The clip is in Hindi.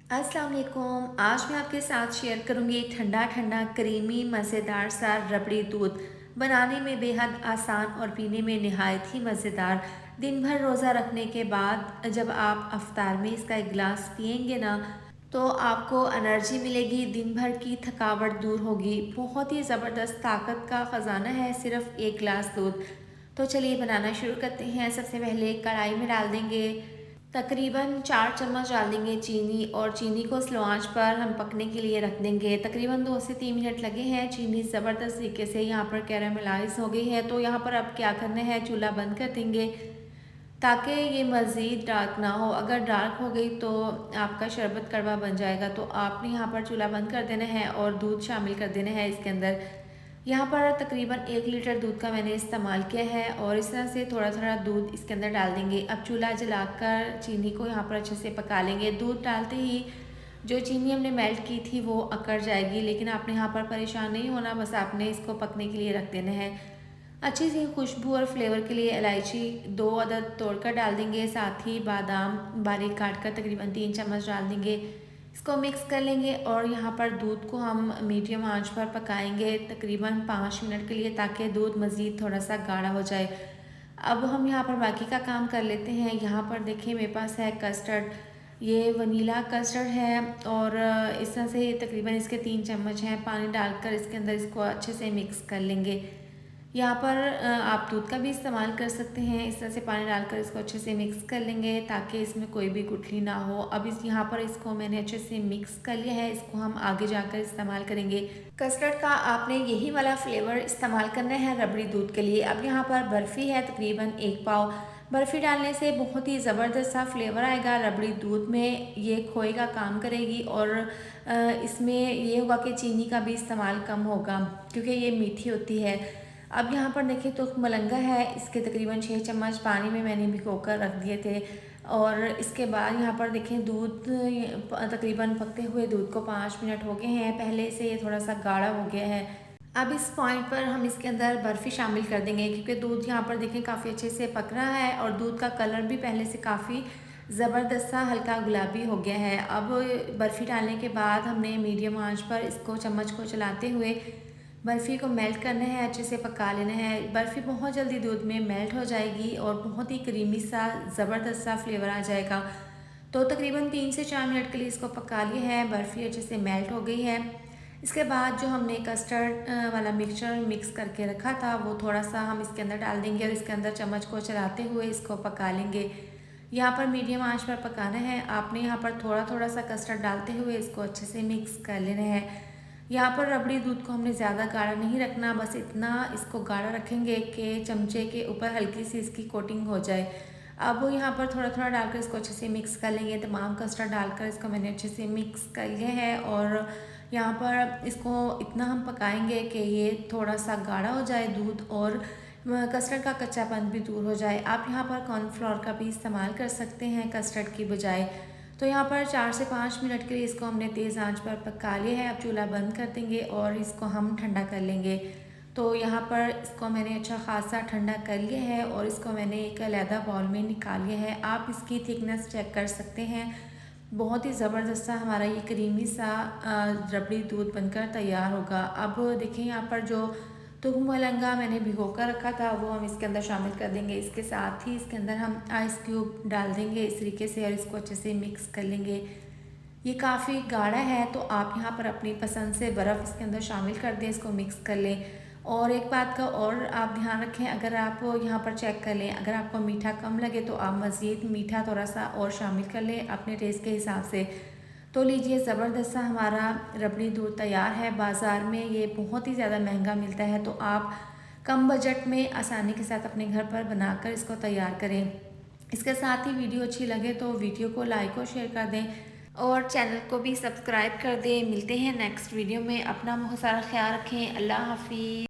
अस्सलाम वालेकुम। आज मैं आपके साथ शेयर करूंगी ठंडा ठंडा क्रीमी मज़ेदार सा रबड़ी दूध। बनाने में बेहद आसान और पीने में नहायत ही मज़ेदार। दिन भर रोज़ा रखने के बाद जब आप अफ्तार में इसका एक गिलास पियेंगे ना, तो आपको एनर्जी मिलेगी, दिन भर की थकावट दूर होगी। बहुत ही ज़बरदस्त ताकत का ख़जाना है सिर्फ एक गिलास दूध। तो चलिए बनाना शुरू करते हैं। सबसे पहले कढ़ाई में डाल देंगे तकरीबन 4 चम्मच डाल देंगे चीनी, और चीनी को स्लो आंच पर हम पकने के लिए रख देंगे। तकरीबन 2 से 3 मिनट लगे हैं। चीनी ज़बरदस्त तरीके से यहाँ पर कैरामलाइज हो गई है। तो यहाँ पर अब क्या करना है, चूल्हा बंद कर देंगे ताकि ये मज़ीद डार्क ना हो। अगर डार्क हो गई तो आपका शरबत कड़वा बन जाएगा। तो आपने यहाँ पर चूल्हा बंद कर देना है और दूध शामिल कर देना है इसके अंदर। यहाँ पर तकरीबन 1 लीटर दूध का मैंने इस्तेमाल किया है और इस तरह से थोड़ा थोड़ा दूध इसके अंदर डाल देंगे। अब चूल्हा जलाकर चीनी को यहाँ पर अच्छे से पका लेंगे। दूध डालते ही जो चीनी हमने मेल्ट की थी वो अकड़ जाएगी, लेकिन आपने यहाँ पर परेशान नहीं होना, बस आपने इसको पकने के लिए रख देना है। अच्छी सी खुशबू और फ्लेवर के लिए इलायची 2 अदद तोड़कर डाल देंगे, साथ ही बादाम बारीक काट कर तकरीबन 3 चम्मच डाल देंगे। इसको मिक्स कर लेंगे और यहाँ पर दूध को हम मीडियम आंच पर पकाएंगे तकरीबन 5 मिनट के लिए, ताकि दूध मज़ीद थोड़ा सा गाढ़ा हो जाए। अब हम यहाँ पर बाकी का काम कर लेते हैं। यहाँ पर देखिए मेरे पास है कस्टर्ड, ये वनीला कस्टर्ड है और इस तरह से तकरीबन इसके 3 चम्मच हैं। पानी डालकर इसके अंदर इसको अच्छे से मिक्स कर लेंगे। यहाँ पर आप दूध का भी इस्तेमाल कर सकते हैं। इस तरह से पानी डालकर इसको अच्छे से मिक्स कर लेंगे ताकि इसमें कोई भी गुठली ना हो। अब इस यहाँ पर इसको मैंने अच्छे से मिक्स कर लिया है। इसको हम आगे जाकर इस्तेमाल करेंगे। कस्टर्ड का आपने यही वाला फ्लेवर इस्तेमाल करना है रबड़ी दूध के लिए। अब यहाँ पर बर्फ़ी है तकरीबन 1 पाव। बर्फ़ी डालने से बहुत ही ज़बरदस्त सा फ्लेवर आएगा रबड़ी दूध में, ये खोए का काम करेगी और इसमें ये होगा कि चीनी का भी इस्तेमाल कम होगा क्योंकि ये मीठी होती है। अब यहाँ पर देखिए तो मलंगा है, इसके तकरीबन 6 चम्मच पानी में मैंने भिगोकर रख दिए थे। और इसके बाद यहाँ पर देखें दूध तकरीबन पकते हुए दूध को 5 मिनट हो गए हैं, पहले से ये थोड़ा सा गाढ़ा हो गया है। अब इस पॉइंट पर हम इसके अंदर बर्फ़ी शामिल कर देंगे क्योंकि दूध यहाँ पर देखें काफ़ी अच्छे से पक रहा है और दूध का कलर भी पहले से काफ़ी ज़बरदस्त सा हल्का गुलाबी हो गया है। अब बर्फ़ी डालने के बाद हमने मीडियम आंच पर इसको चम्मच को चलाते हुए बर्फ़ी को मेल्ट करना है, अच्छे से पका लेना है। बर्फ़ी बहुत जल्दी दूध में मेल्ट हो जाएगी और बहुत ही क्रीमी सा ज़बरदस्त सा फ्लेवर आ जाएगा। तो तकरीबन 3 से 4 मिनट के लिए इसको पका लिया है। बर्फ़ी अच्छे से मेल्ट हो गई है। इसके बाद जो हमने कस्टर्ड वाला मिक्सचर मिक्स करके रखा था वो थोड़ा सा हम इसके अंदर डाल देंगे और इसके अंदर चम्मच को चलाते हुए इसको पका लेंगे। यहाँ पर मीडियम आंच पर पकाना है। आपने यहाँ पर थोड़ा थोड़ा सा कस्टर्ड डालते हुए इसको अच्छे से मिक्स कर लेना है। यहाँ पर रबड़ी दूध को हमने ज़्यादा गाढ़ा नहीं रखना, बस इतना इसको गाढ़ा रखेंगे कि चमचे के ऊपर हल्की सी इसकी कोटिंग हो जाए। अब यहाँ पर थोड़ा थोड़ा डालकर इसको अच्छे से मिक्स कर लेंगे। तमाम कस्टर्ड डालकर इसको मैंने अच्छे से मिक्स कर लिया है और यहाँ पर इसको इतना हम पकाएंगे कि ये थोड़ा सा गाढ़ा हो जाए दूध और कस्टर्ड का कच्चापन भी दूर हो जाए। आप यहाँ पर कॉर्नफ्लोर का भी इस्तेमाल कर सकते हैं कस्टर्ड की बजाय। तो यहाँ पर 4 से 5 मिनट के लिए इसको हमने तेज़ आंच पर पका लिया है। अब चूल्हा बंद कर देंगे और इसको हम ठंडा कर लेंगे। तो यहाँ पर इसको मैंने अच्छा खासा ठंडा कर लिया है और इसको मैंने एक अलहदा बाउल में निकाल लिया है। आप इसकी थिकनेस चेक कर सकते हैं। बहुत ही ज़बरदस्त सा हमारा ये क्रीमी सा रबड़ी दूध बनकर तैयार होगा। अब देखें यहाँ पर जो तुम मलंगा मैंने भिगो कर रखा था वो हम इसके अंदर शामिल कर देंगे। इसके साथ ही इसके अंदर हम आइस क्यूब डाल देंगे इस तरीके से और इसको अच्छे से मिक्स कर लेंगे। ये काफ़ी गाढ़ा है तो आप यहाँ पर अपनी पसंद से बर्फ़ इसके अंदर शामिल कर दें, इसको मिक्स कर लें। और एक बात का और आप ध्यान रखें, अगर आप यहाँ पर चेक कर लें, अगर आपको मीठा कम लगे तो आप मज़ीद मीठा थोड़ा सा और शामिल कर लें अपने टेस्ट के हिसाब से। तो लीजिए ज़बरदस्त सा हमारा रबड़ी दूध तैयार है। बाज़ार में ये बहुत ही ज़्यादा महंगा मिलता है, तो आप कम बजट में आसानी के साथ अपने घर पर बनाकर इसको तैयार करें। इसके साथ ही वीडियो अच्छी लगे तो वीडियो को लाइक और शेयर कर दें और चैनल को भी सब्सक्राइब कर दें। मिलते हैं नेक्स्ट वीडियो में। अपना बहुत सारा ख्याल रखें। अल्लाह हाफिज़।